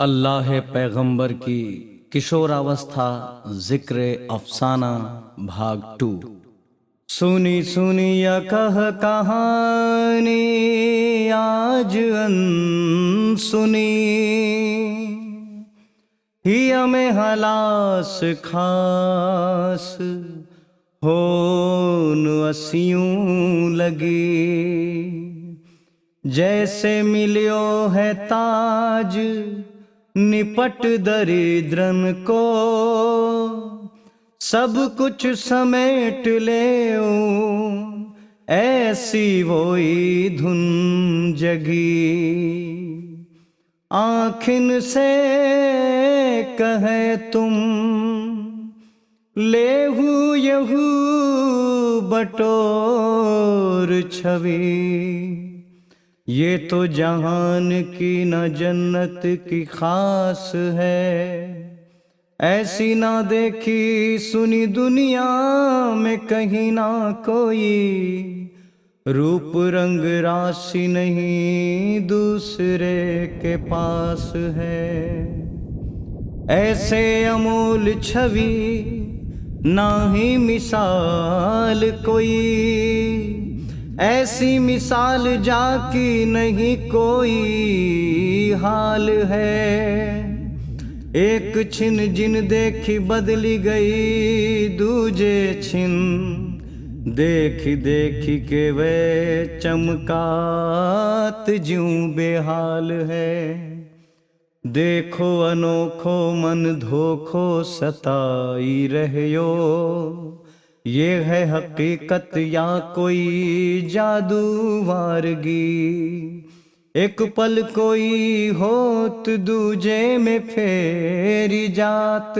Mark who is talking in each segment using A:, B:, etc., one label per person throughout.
A: अल्लाह पैगंबर की किशोरावस्था जिक्र अफसाना भाग 2। सुनी सुनी या कह कहानी आज सुनी ही हमें हलास खास होन असियूं लगी। जैसे मिलियो है ताज निपट दरिद्रन को, सब कुछ समेट ले ऐसी वही धुन जगी। आँखिन से कहे तुम लेहू यहू बटोर छवि। ये तो जहान की न जन्नत की खास है, ऐसी ना देखी सुनी दुनिया में कहीं ना कोई। रूप रंग राशि नहीं दूसरे के पास है, ऐसे अमूल छवि ना ही मिसाल कोई। ऐसी मिसाल जाकी नहीं कोई हाल है। एक छिन जिन देखी बदली गई दूजे छिन, देखी देखी के वे चमकात ज्यों बेहाल है। देखो अनोखो मन धोखो सताई रहियो, ये है हकीकत या कोई जादू वारगी। एक पल कोई होत दूजे में फेरी जात,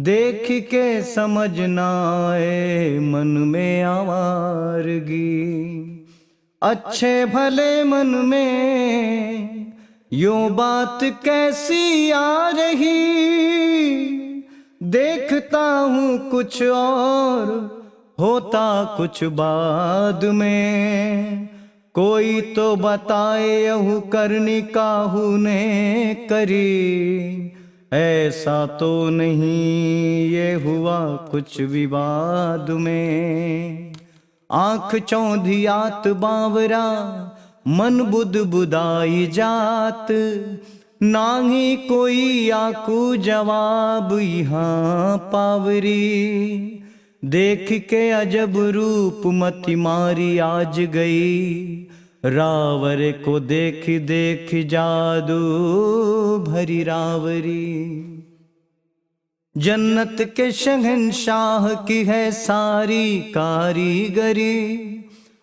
A: देख के समझना आए मन में आवारगी। अच्छे भले मन में यूं बात कैसी आ रही, देखता हूँ कुछ और होता कुछ बाद में। कोई तो बताए यहू करनी काहू ने करी, ऐसा तो नहीं ये हुआ कुछ विवाद में। आँख चौंधियात बावरा मन बुद बुदाई जात, ना ही कोई आकू जवाब यहाँ पावरी। देख के अजब रूप मति मारी आज गई, रावर को देख देख जादू भरी रावरी। जन्नत के शहंशाह की है सारी कारीगरी,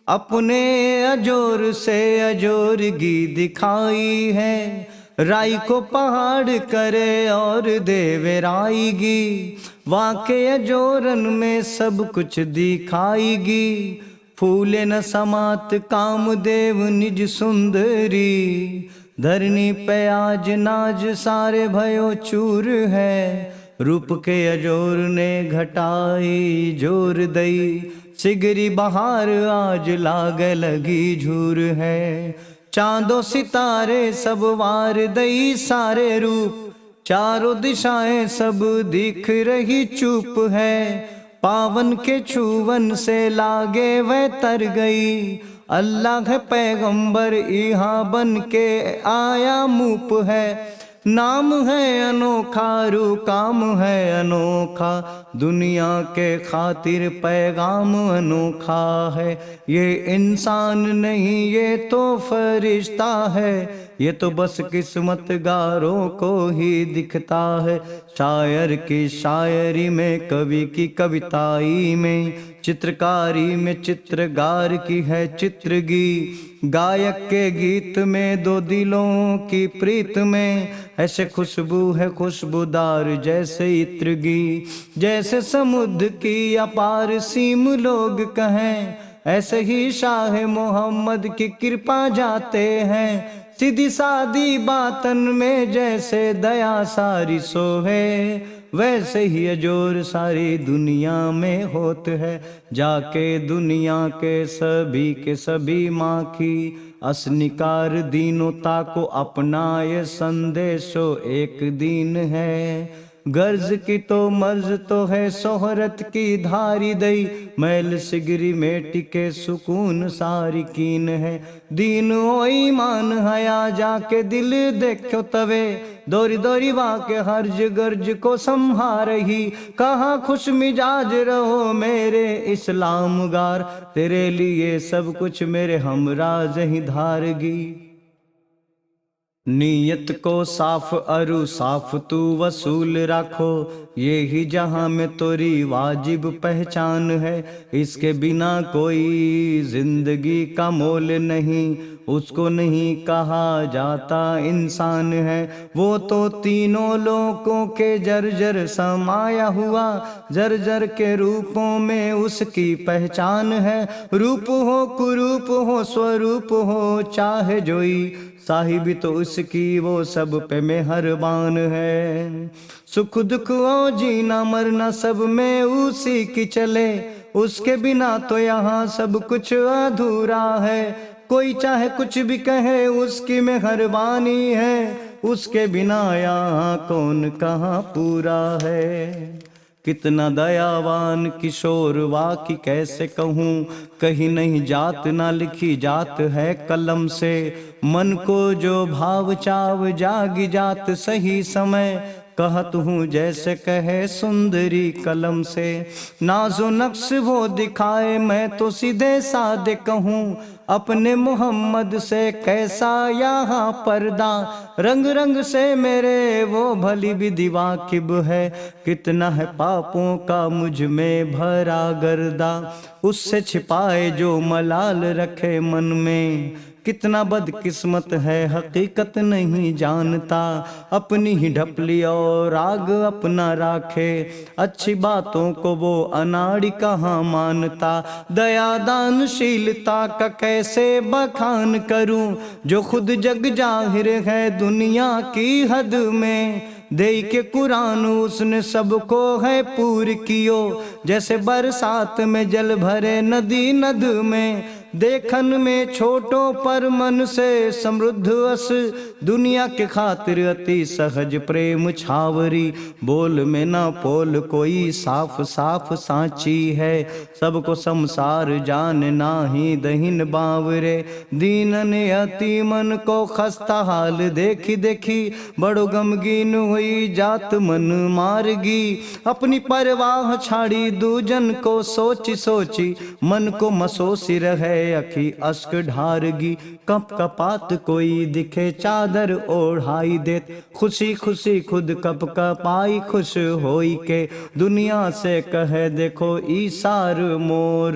A: अपने अजोर से अजोरगी दिखाई है। राई को पहाड़ करे और देवे राईगी, वाके अजोरन में सब कुछ दिखाईगी। फूले न समात कामदेव निज सुंदरी, धरनी पे आज नाज सारे भयो चूर है। रूप के अजोर ने घटाई जोर दई, सिगरी बहार आज लाग लगी झूर है। चांदो सितारे सब वार दई सारे रूप, चारों दिशाएं सब दिख रही चुप है। पावन के छुवन से लागे वह तर गई, अल्लाह है पैगंबर यहाँ बन के आया मूप है। नाम है अनोखा रू काम है अनोखा, दुनिया के खातिर पैगाम अनोखा है। ये इंसान नहीं ये तो फरिश्ता है, ये तो बस किस्मत गारों को ही दिखता है। शायर की शायरी में, कवि की कविताई में, चित्रकारी में चित्रकार की है चित्रगी। गायक के गीत में दो दिलों की प्रीत में, ऐसे खुशबू है खुशबूदार जैसे इत्रगी। जैसे समुद्र की अपार सीम लोग कहें, ऐसे ही शाह मोहम्मद की कृपा जाते हैं। सीधी सादी बातन में जैसे दया सारी सोहे, वैसे ही अजोर सारी दुनिया में होत है। जाके दुनिया के सभी माँ की असनिकार दीनोता को अपनाए संदेशो एक दीन है। गर्ज की तो मर्ज तो है सोहरत की धारी दई, मैल सिगरी में टिके सुकून सारी कीन है। दीन ओ ईमान हया जाके दिल देखो तवे, दोरी दोरी वाके हर्ज गर्ज को संहारही। कहाँ खुश मिजाज रहो मेरे इस्लाम गार, तेरे लिए सब कुछ मेरे हमराज ही धारगी। नीयत को साफ अरु साफ तू वसूल रखो, ये ही जहां में तोरी वाजिब पहचान है। इसके बिना कोई जिंदगी का मोल नहीं, उसको नहीं कहा जाता इंसान है। वो तो तीनों लोकों के जर्जर समाया हुआ, जर्जर के रूपों में उसकी पहचान है। रूप हो कुरूप हो स्वरूप हो चाहे जोई, साहिब तो उसकी वो सब पे मेहरबान है। सुख दुख ओ जीना मरना सब में उसी की चले, उसके बिना तो यहाँ सब कुछ अधूरा है। कोई चाहे कुछ भी कहे उसकी मेहरबानी है, उसके बिना यहाँ कौन कहाँ पूरा है। कितना दयावान किशोर वाकी कैसे कहूँ, कहीं नहीं जात ना लिखी जात है कलम से। मन को जो भाव चाव जागी जात सही समय, कहत हूँ जैसे कहे सुंदरी कलम से। नाजो नक्श वो दिखाए मैं तो सीधे सादे कहूँ, अपने मोहम्मद से कैसा यहाँ पर्दा। रंग रंग से मेरे वो भली विधि वाकिब है, कितना है पापों का मुझ में भरा गर्दा। उससे छिपाए जो मलाल रखे मन में, कितना बदकिस्मत है हकीकत नहीं जानता। अपनी ही ढपली और आग अपना राखे, अच्छी बातों को वो अनाड़ी कहाँ मानता। दया दानशीलता का कैसे बखान करूं, जो खुद जग जाहिर है दुनिया की हद में। दे के कुरान उसने सबको है पूर कियो, जैसे बरसात में जल भरे नदी नद में। देखन में छोटों पर मन से समृद्ध अस, दुनिया के खातिर अति सहज प्रेम छावरी। बोल में ना पोल कोई साफ साफ सांची है, सबको संसार जान नाही दहिन बावरे। दीनन अति मन को खस्ता हाल देखी देखी, बड़ो गमगीन हुई जात मन मारगी। अपनी परवाह छाड़ी दूजन को सोची सोची, मन को मसोसी रहे अखी अश्क ढारगी। कप कपात कोई दिखे चादर ओढ़ाई देत, खुशी खुशी खुद कप कपाई खुश होई के। दुनिया से कहे देखो ईसार मोर,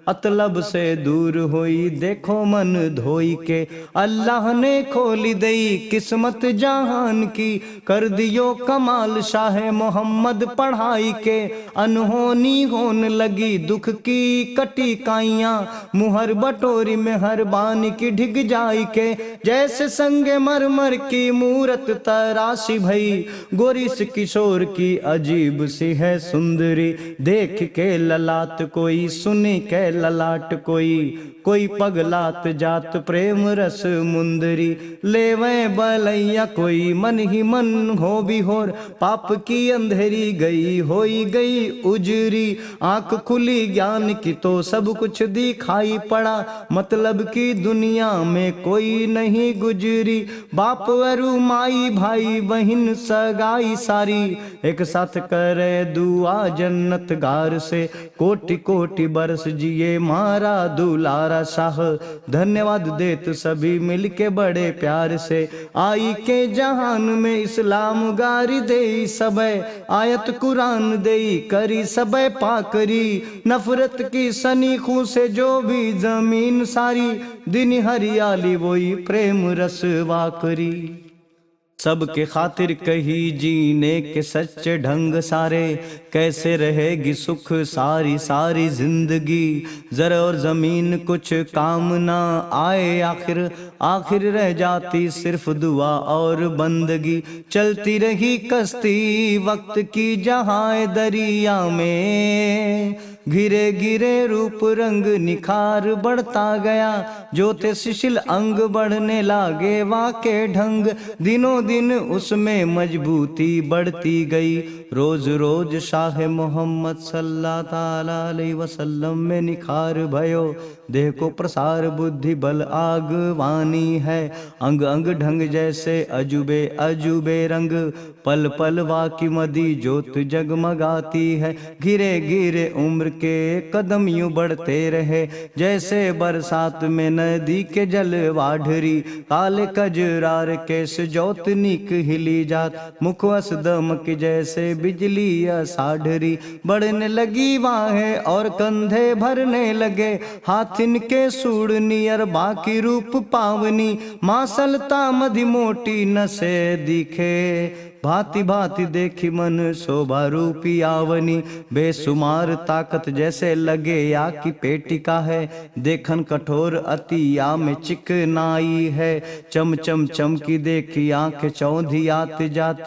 A: अतलब से दूर होई देखो मन धोई के। अल्लाह ने खोली दई किस्मत जहान की, कर दियो कमाल शाह मोहम्मद पढ़ाई के। अनहोनी होने लगी दुख की कटी काइयां, मुहर बटोरी मेहरबानी की ढिग जाई के। जैसे संगे मरमर की मूरत तराशी भई, गोरिस किशोर की अजीब सी है सुंदरी। देख के ललाट कोई सुनी के ललाट कोई, कोई पगलात जात प्रेम रस मुंदरी। लेवे बलैया कोई मन ही मन हो भी होर, पाप की अंधेरी गई होई गई उजरी। आंख खुली ज्ञान की तो सब कुछ दिखाई पड़ा, मतलब की दुनिया में कोई नहीं गुजरी। बाप अरु माई भाई बहन सगाई सारी, एक साथ करे दुआ जन्नत गार से। कोटि कोटि बरस जिए मारा दुलारा शाह, धन्यवाद देत सभी मिलके बड़े प्यार से। आई के जहान में इस्लाम गारी दे सबे, आयत कुरान दे करी सबे पाकरी। नफरत की सनीखों से जो भी जमीन सारी, दिन हरियाली वही प्रेम रस वाकरी। सबके खातिर कही जीने के सच्चे ढंग सारे, कैसे रहेगी सुख सारी सारी जिंदगी। जरा और जमीन कुछ काम ना आए आखिर, आखिर रह जाती सिर्फ दुआ और बंदगी। चलती रही कश्ती वक्त की जहां दरिया में, घिरे घिरे रूप रंग निखार बढ़ता गया, जो थे शिशिल अंग बढ़ने लागे वाके ढंग, दिनों दिन उसमें मजबूती बढ़ती गई। रोज रोज शाह मोहम्मद सल्लल्लाहु अलैहि वसल्लम में निखार भयो, देह को प्रसार बुद्धि बल आगवानी है, अंग अंग ढंग जैसे अजूबे अजूबे रंग, पल पल वाकी मदी ज्योत जगमगाती है। घिरे घिरे उम्र के कदम यूं बढ़ते रहे, जैसे बरसात में नदी के जल वाढ़री, काले कजरार केस ज्योत निक हिली जात, मुखवस दमक जैसे बिजली साढ़री, बढ़ने लगी वाहें और कंधे भरने लगे, हाथ इनके सूड़ नियर बाकी रूप पावनी, मासलता मधि मोटी नसे दिखे, भांति भांति देखी मन शोभा रूपी आवनी, बेसुमार ताकत जैसे लगे या की पेटिका है, देखन कठोर अति या में चिकनाई है, चम चम चमकी देखी आंखें चौंधी आत जात,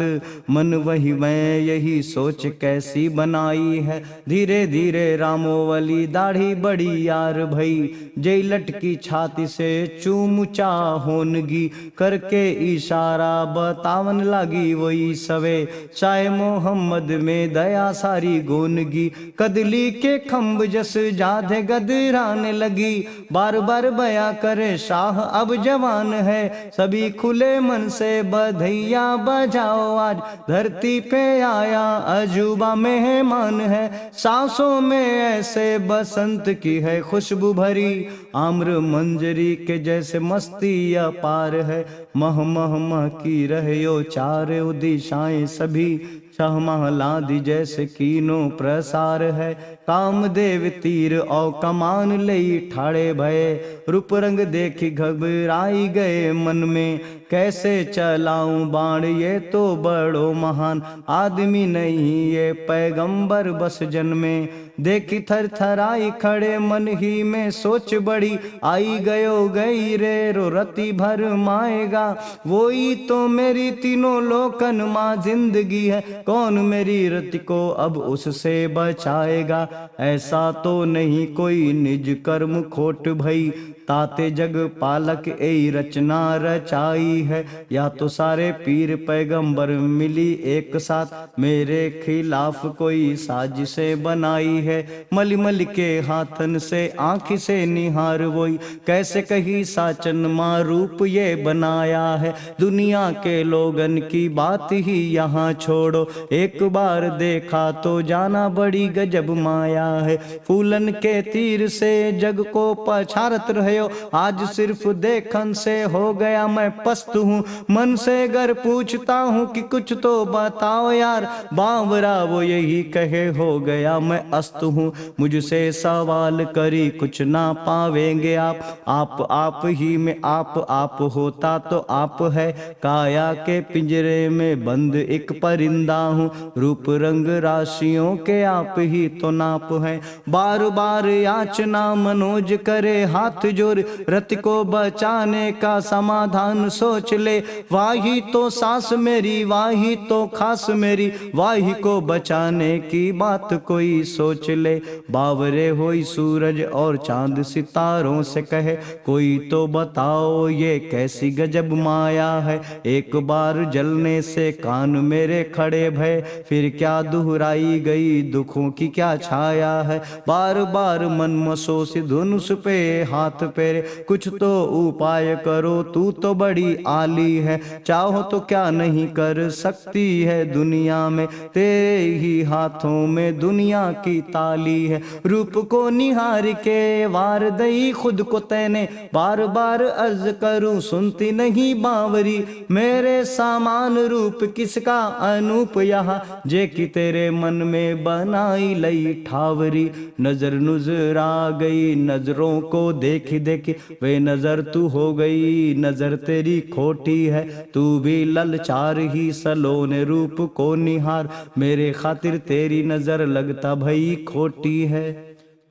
A: मन वही मैं यही सोच कैसी बनाई है। धीरे धीरे रामोवली दाढ़ी बड़ी यार भई, जय लटकी छाती से चूमुचा होनगी, करके इशारा बतावन लगी वही सवे, शाह मोहम्मद में दया सारी गोनगी, कदली के खम्ब जस जाधे गदराने लगी, बार बार बया करे शाह अब जवान है, सभी खुले मन से बधैया बजाओ, आज धरती पे आया अजूबा मेहमान है, सांसों में ऐसे बसंत की है खुशबू भरी, आम्र मंजरी के जैसे मस्ती अपार है, मह मह मह की रहो चार दिशाएं सभी, शहमहलादी जैसे कीनों प्रसार है, कामदेव तीर और कमान लई ठाड़े भये, रूप रंग देखी घबराई गए मन में, कैसे चलाऊं बाण ये तो बड़ो महान आदमी नहीं ये पैगंबर बस जन्मे, देखी थर थराई खड़े मन ही में सोच बड़ी, आई गयो गई रे रो रति भर माएगा, वही तो मेरी तीनों लोकन माँ जिंदगी है, कौन मेरी रति को अब उससे बचाएगा, ऐसा तो नहीं कोई निज कर्म खोट भई, ताते जग पालक ए रचना रचाई है, या तो सारे पीर पैगंबर मिली एक साथ, मेरे खिलाफ कोई साजिशे बनाई है, मल मल के हाथन से आँख से निहार वही, कैसे कही साचन माँ रूप ये बनाया है, दुनिया के लोगन की बात ही यहाँ छोड़ो, एक बार देखा तो जाना बड़ी गजब माया है, फूलन के तीर से जग को पछारत रहे, आज सिर्फ देखन से हो गया मैं पस्त हूँ, मन से गर पूछता हूँ कि कुछ तो बताओ यार, बावरा वो यही कहे हो गया मैं अस्त हूँ, मुझसे सवाल करी कुछ ना पावेंगे आप ही में आप होता तो आप है, काया के पिंजरे में बंद एक परिंदा हूँ, रूप रंग राशियों के आप ही तो नाप है, बार बार याचना मनोज करे हाथ जोड़, रति को बचाने का समाधान सोच ले, वाही तो सास मेरी वाही तो खास मेरी, वाही को बचाने की बात कोई सोच ले, बावरे होई सूरज और चांद सितारों से कहे, कोई तो बताओ ये कैसी गजब माया है, एक बार जलने से कान मेरे खड़े भय, फिर क्या दुहराई गई दुखों की क्या छाया है, बार बार मन मसोस धुनुष पे हाथ पेरे, कुछ तो उपाय करो तू तो बड़ी आली है, चाहो तो क्या नहीं कर सकती है दुनिया में, तेरे ही हाथों में दुनिया की ताली है, रूप को निहार के वार दई खुद को तैने, बार बार अर्ज करूं सुनती नहीं बावरी, मेरे सामान रूप किसका अनूप यहाँ, जे कि तेरे मन में बनाई लई ठावरी, नजर नुजर आ गई नजरों को देखी देखी, वे नजर तू हो गई नजर तेरी खोटी है, तू भी ललचार ही सलोने रूप को निहार, मेरे खातिर तेरी नजर लगता भई खोटी है,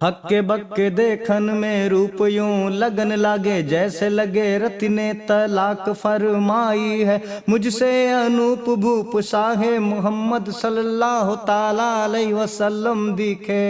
A: हक्के बक्के देखन में रूप यूं लगन लागे, जैसे लगे रति ने तलाक फरमाई है, मुझसे अनूप भूप शाहे मोहम्मद सल्लल्लाहु ताला अलैहि वसल्लम दिखे,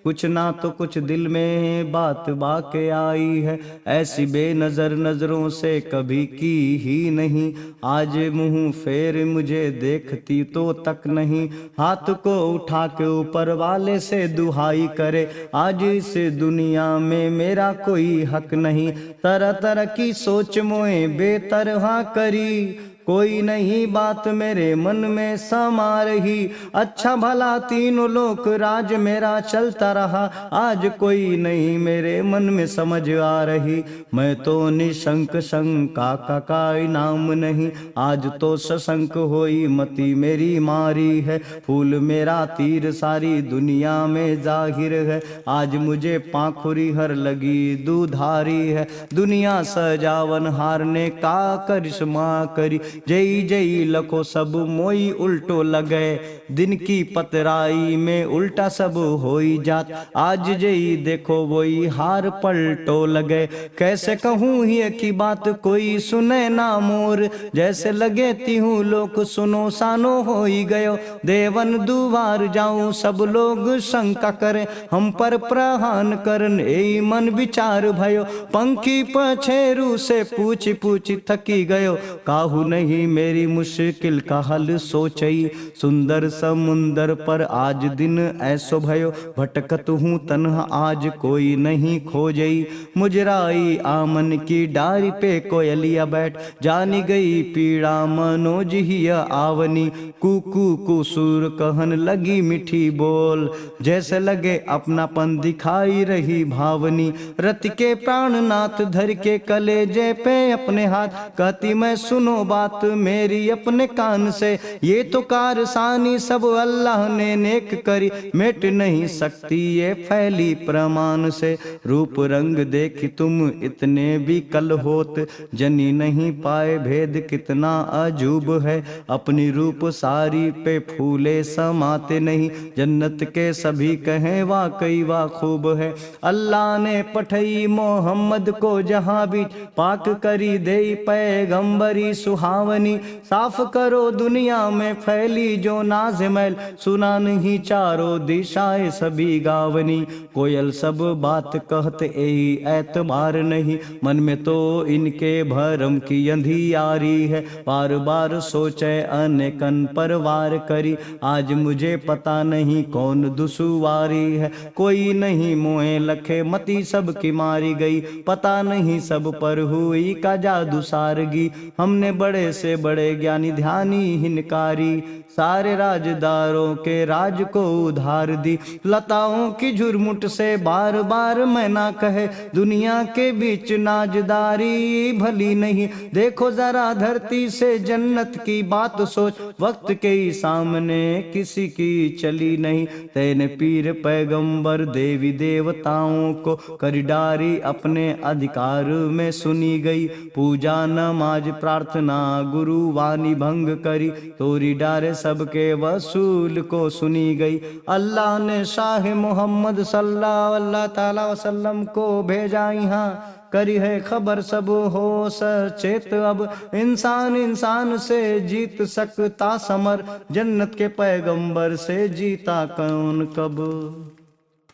A: कुछ ना तो कुछ दिल में बात बाके आई है, ऐसी बेनजर नजरों से कभी की ही नहीं। आज मुंह फेर मुझे देखती तो तक नहीं, हाथ को उठा के ऊपर वाले से दुहाई करे। आज इस दुनिया में मेरा कोई हक नहीं, तरह तरह की सोच मोए बेतरहा करी। कोई नहीं बात मेरे मन में समा रही, अच्छा भला तीनों लोक राज मेरा चलता रहा। आज कोई नहीं मेरे मन में समझ आ रही, मैं तो निशंक शंका का कोई नाम नहीं। आज तो सशंक होई मती मेरी मारी है, फूल मेरा तीर सारी दुनिया में जाहिर है। आज मुझे पाखुरी हर लगी दुधारी है, दुनिया सजावन हारने का करिश्मा करी। जय जय लखो सब मोई उल्टो लगे, दिन की पतराई में उल्टा सब होई जात। आज जय देखो वही हार पलटो लगे, कैसे कहूँ ये की बात कोई सुने ना मोर। जैसे लगे तिहूँ लोग सुनो सानो हो ही गयो, देवन दुवार जाऊं सब लोग शंका करे। हम पर प्रहान करन ए मन विचार भयो, पंखी पछेरू से पूछ पूछ थकी गयो। काहू नहीं मेरी मुश्किल का हल सोचई, सुंदर समुंदर पर आज दिन ऐसो भयो। भटकत हूँ तन्हा आज कोई नहीं खोजई, मुजराई आमन की डारी पे कोयलिया बैठ। जानी गई पीड़ा मनोज ही आवनी, कुकू कुसूर कहन लगी मीठी बोल। जैसे लगे अपनापन दिखाई रही भावनी, रत के प्राणनाथ धर के कलेजे पे अपने हाथ। कहती मैं सुनो बात मेरी अपने कान से, ये तो कारसानी सब अल्लाह ने नेक करी। मिट नहीं सकती ये फैली प्रमाण से, रूप रंग देख तुम इतने भी कल होत। जनी नहीं पाए भेद कितना अजूब है, अपनी रूप सारी पे फूले समाते नहीं। जन्नत के सभी कहें वाकई वाह खूब है, अल्लाह ने पठई मोहम्मद को जहां भी। पाक करी दे पैगंबरी सुहावनी, साफ करो दुनिया में फैली जो नाज मैल। सुना नहीं चारों दिशाएं सभी गावनी, कोयल सब बात कहते यही एतबार नहीं। मन में तो इनके भरम की अंधियारी है, बार बार सोचे अनेकन पर वार करी। आज मुझे पता नहीं कौन दुसुवारी है, कोई नहीं मोए लखे मती सब की मारी गई। पता नहीं सब पर हुई का जादू सारगी, हमने बड़े से बड़े ज्ञानी ध्यानी हिनकारी। सारे राजदारों के राज को उधार दी, लताओं की झुरमुट से बार बार मैं ना कहे। दुनिया के बीच नाजदारी भली नहीं, देखो जरा धरती से जन्नत की बात सोच। वक्त के सामने किसी की चली नहीं, तेने पीर पैगंबर देवी देवताओं को कर डारी अपने अधिकार में सुनी गई। पूजा नमाज प्रार्थना गुरु वाणी भंग करी, तोरी डारे सबके वसूल को सुनी गई। अल्लाह ने शाह मोहम्मद सल्लल्लाहु अलैहि वसल्लम को भेजा यहाँ, करी है खबर सब हो सचेत। अब इंसान इंसान से जीत सकता समर, जन्नत के पैगंबर से जीता कौन कब।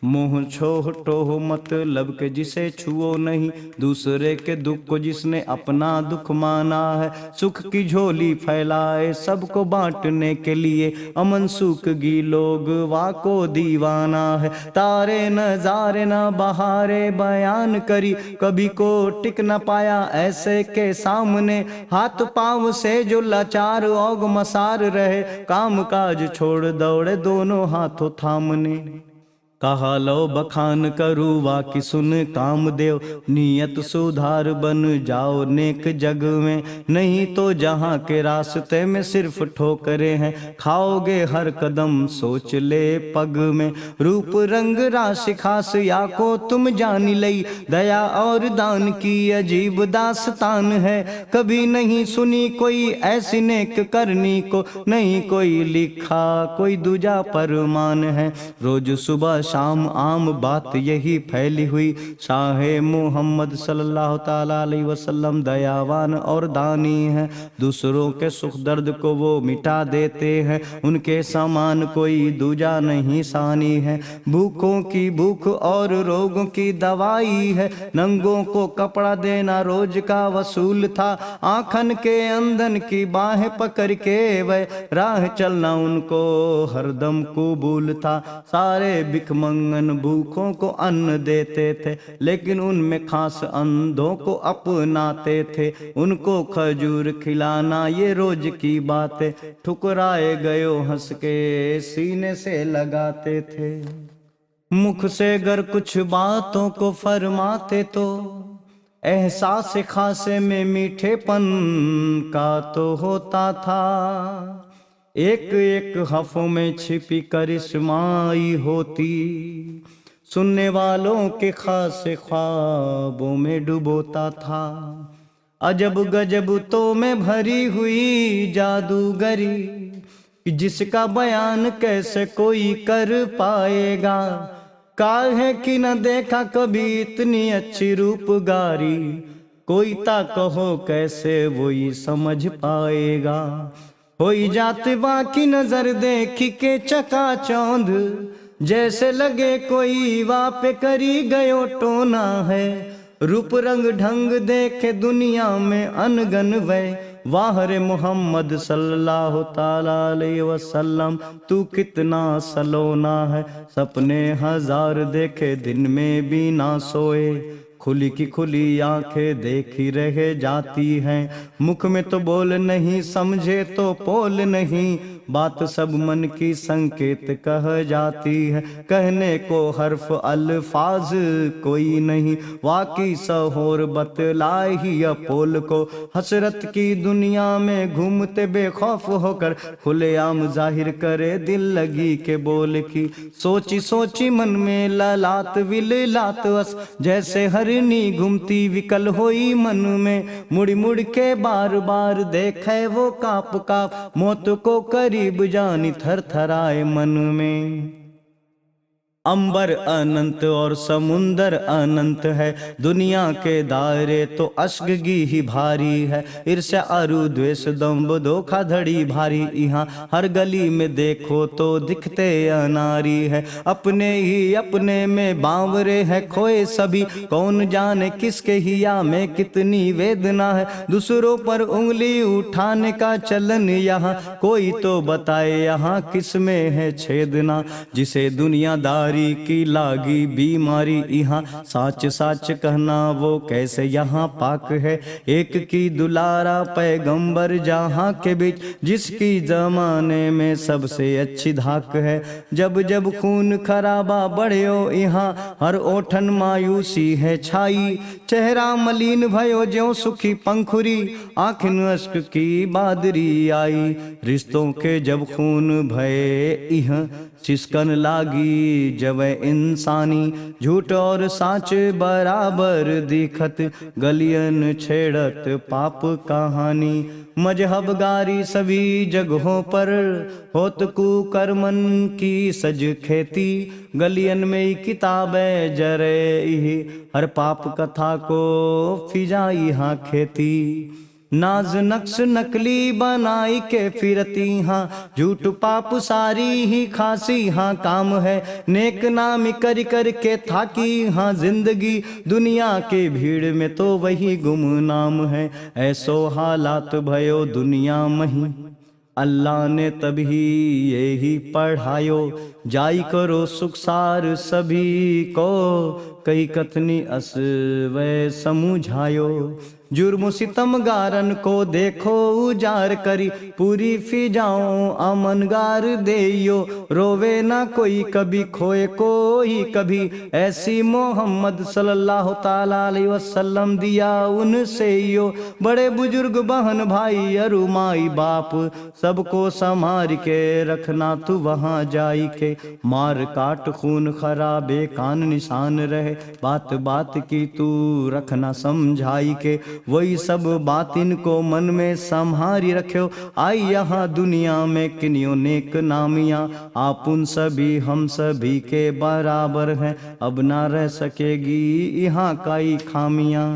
A: मुँह छोटो मतलब के जिसे छुओ नहीं, दूसरे के दुख को जिसने अपना दुख माना है। सुख की झोली फैलाए सबको बांटने के लिए, अमन सुख की लोग वाको दीवाना है। तारे नजारे न बहारे बयान करी, कभी को टिक न पाया ऐसे के सामने। हाथ पाँव से जो लाचार औग मसार रहे, काम काज छोड़ दौड़े दोनों हाथों थामने। कहा लो बखान करूँ वाकि सुन कामदेव, नियत सुधार बन जाओ नेक जग में। नहीं तो जहाँ के रास्ते में सिर्फ ठोकरे हैं, खाओगे हर कदम सोच ले पग में। रूप रंग राशि खास या को तुम जान लई, दया और दान की अजीब दास्तान है। कभी नहीं सुनी कोई ऐसी नेक करनी को, नहीं कोई लिखा कोई दूजा परमान है। रोज सुबह शाम आम बात यही फैली हुई। शाह मोहम्मद सल्लल्लाहु ताला अलैहि वसल्लम दयावान और दानी हैं, दूसरों के सुख दर्द को वो मिटा देते हैं, उनके समान कोई दूजा नहीं सानी है। भूखों की भूख और रोगों की दवाई है, नंगों को कपड़ा देना रोज का वसूल था, आंखन के अंधन की बाहें पकड़ के वह राह चलना उनको हरदम कबूल था। सारे भिखमंगन भूखों को अन्न देते थे, लेकिन उनमें खास अंधों को अपनाते थे, उनको खजूर खिलाना ये रोज की बातें, ठुकराए गयो हंस के सीने से लगाते थे। मुख से अगर कुछ बातों को फरमाते तो एहसास खासे में मीठेपन का तो होता था, एक एक हफ़ों में छिपी करिश्माई होती, सुनने वालों के खासे ख्वाबों में डुबोता था। अजब गजब तो में भरी हुई जादूगरी, जिसका बयान कैसे कोई कर पाएगा, काहे कि न देखा कभी इतनी अच्छी रूपगारी, कोई ता कहो कैसे वही समझ पाएगा। होई जाते बाकी नजर देखी के चकाचौंध, जैसे लगे कोई वापे करी गयो टोना है, रूप रंग ढंग देखे दुनिया में अनगन वह, वाह रे मोहम्मद सल्लल्लाहु ताला अलैहि वसल्लम, तू कितना सलोना है, सपने हजार देखे दिन में भी ना सोए, खुली की खुली आंखें देखी रह जाती हैं, मुख में तो बोल नहीं समझे तो पोल नहीं, बात सब मन की संकेत कह जाती है, कहने को हर्फ अल्फाज कोई नहीं, वाकई सहोर बतलाए ही अपोल को, हसरत की दुनिया में घूमते बेखौफ होकर, खुलेआम जाहिर करे दिल लगी के बोल की, सोची सोची मन में ललात विललात अस, जैसे हरनी घूमती विकल होई मन में, मुड़ मुड़ के बार बार देखे वो काप काप, मौत को करीब जानी थर थराए मन में। अंबर अनंत और समुंदर अनंत है, दुनिया के दायरे तो अश्गी ही भारी है, ईर्ष्या अरु द्वेष दंभ धोखाधड़ी भारी, यहाँ हर गली में देखो तो दिखते अनारी है, अपने ही अपने में बावरे है खोए सभी, कौन जाने किसके हिया में कितनी वेदना है, दूसरों पर उंगली उठाने का चलन यहाँ, कोई तो बताए यहाँ किस में है छेदना, जिसे दुनियादारी की लागी बीमारी, यहाँ साच साच कहना वो कैसे यहाँ पाक है, एक की दुलारा पैगंबर जहाँ के बीच, जिसकी जमाने में सबसे अच्छी धाक है, जब जब खून खराबा बढ़्यो यहाँ, हर ओठन मायूसी है छाई, चेहरा मलिन भयो ज्यों सुखी पंखुरी, आँखिन अश्क की बादरी आई, रिश्तों के जब खून भये इह सिसकन लागी जब इंसानी, झूठ और साच बराबर दिखत, गलियन छेड़त पाप कहानी, मजहब गारी सभी जगहों पर, होत कुकर्मन की सज खेती, गलियन में किताबें जरे हर पाप कथा को फिजाई हाँ खेती, नाज नक्श नकली बनाई के फिरती हाँ, झूठ पाप सारी ही खासी हाँ काम है, नेक नाम कर कर के थाकी हाँ जिंदगी, दुनिया के भीड़ में तो वही गुमनाम है, ऐसो हालात भयो दुनिया मही, अल्लाह ने तभी यही पढ़ायो, जाई करो सुखसार सभी को, कई कथनी अस वै समझायो, जुर्म सितम गारन को देखो उजार करी, पूरी फिजाओं अमनगार देयो, रोवे ना कोई कभी खोए कोई कभी, ऐसी मोहम्मद सल्लल्लाहु ताला अलैहि वसल्लम दिया उनसे यो, बड़े बुजुर्ग बहन भाई अरु माई बाप, सबको संभार के रखना तू वहाँ जाई के, मार काट खून खराबे कान निशान रहे, बात बात की तू रखना समझाई के, वही सब बात इनको मन में संहारी रखो। आई यहाँ दुनिया में किन्यों नेक नामियाँ, आप उन सभी हम सभी के बराबर हैं, अब ना रह सकेगी यहाँ काई खामियाँ।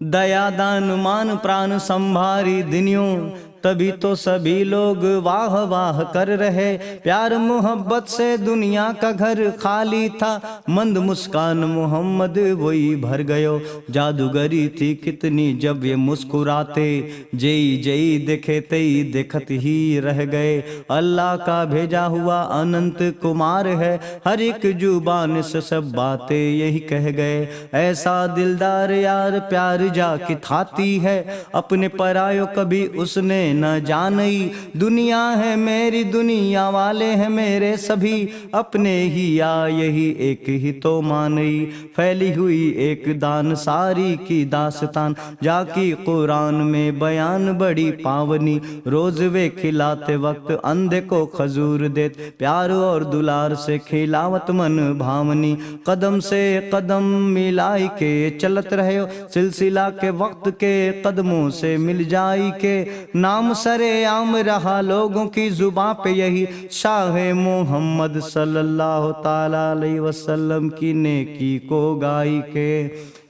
A: दया दान मान प्राण संभारी दिनियों, तभी तो सभी लोग वाह वाह कर रहे। प्यार मोहब्बत से दुनिया का घर खाली था, मंद मुस्कान मोहम्मद वही भर गयो। जादूगरी थी कितनी जब ये मुस्कुराते, जई जई देखे तई देखत ही रह गए। अल्लाह का भेजा हुआ अनंत कुमार है, हर एक जुबान से सब बातें यही कह गए। ऐसा दिलदार यार प्यार जाके थाती है, अपने परायो कभी उसने न जानई। दुनिया है मेरी दुनिया वाले हैं मेरे सभी, अपने ही या यही एक ही तो मानई। फैली हुई एक दान सारी की दास्तान, जाकी कुरान में बयान बड़ी पावनी। रोज वे खिलाते वक्त अंधे को खजूर देत, प्यार और दुलार से खिलावत मन भावनी। कदम से कदम मिलाई के चलत रहे, सिलसिला के वक्त के कदमों से मिल जाई के। नाम सरे आम रहा लोगों की जुबां पे यही, शाह मोहम्मद सल्लल्लाहु ताला अलैहि वसल्लम की नेकी को गाई के।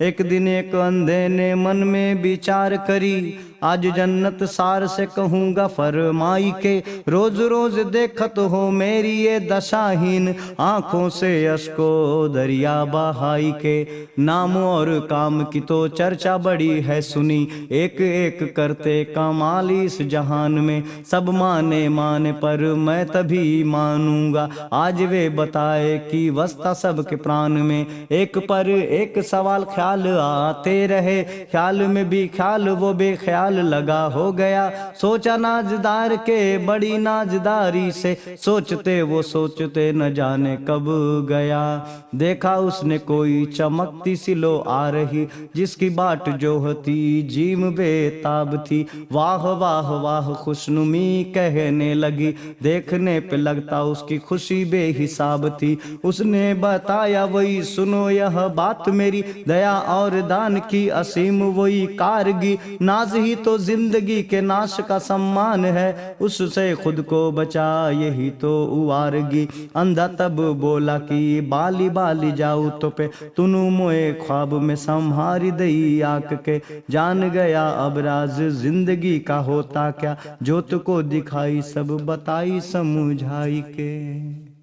A: एक दिन एक अंधे ने मन में विचार करी, आज जन्नत सार से कहूँगा फरमाई के। रोज रोज देखत हो मेरी ये दशाहीन, आँखों से अश्को दरिया बहाई के। नाम और काम की तो चर्चा बड़ी है सुनी, एक एक करते कमाल इस जहान में। सब माने माने पर मैं तभी मानूंगा, आज वे बताए कि वस्ता सबके प्राण में। एक पर एक सवाल ख्याल आते रहे, ख्याल में भी ख्याल वो बेख्याल लगा हो गया। सोचा नाजदार के बड़ी नाजदारी से, सोचते वो सोचते न जाने कब गया। देखा उसने कोई चमकती सी लो आ रही, जिसकी बाट जो होती जीम बेताब थी। वाह वाह वाह खुशनुमी कहने लगी, देखने पे लगता उसकी खुशी बेहिसाब थी। उसने बताया वही सुनो यह बात मेरी, दया और दान की असीम वही कारगी। नाज ही तो जिंदगी के नाश का सम्मान है, उससे खुद को बचा यही तो उवारगी। अंधा तब बोला कि बाली बाली जाऊ तो पे, तुनु मोए ख्वाब में संहारी दई आंख के। जान गया अब राज जिंदगी का होता क्या, जोत को दिखाई सब बताई समझाई के।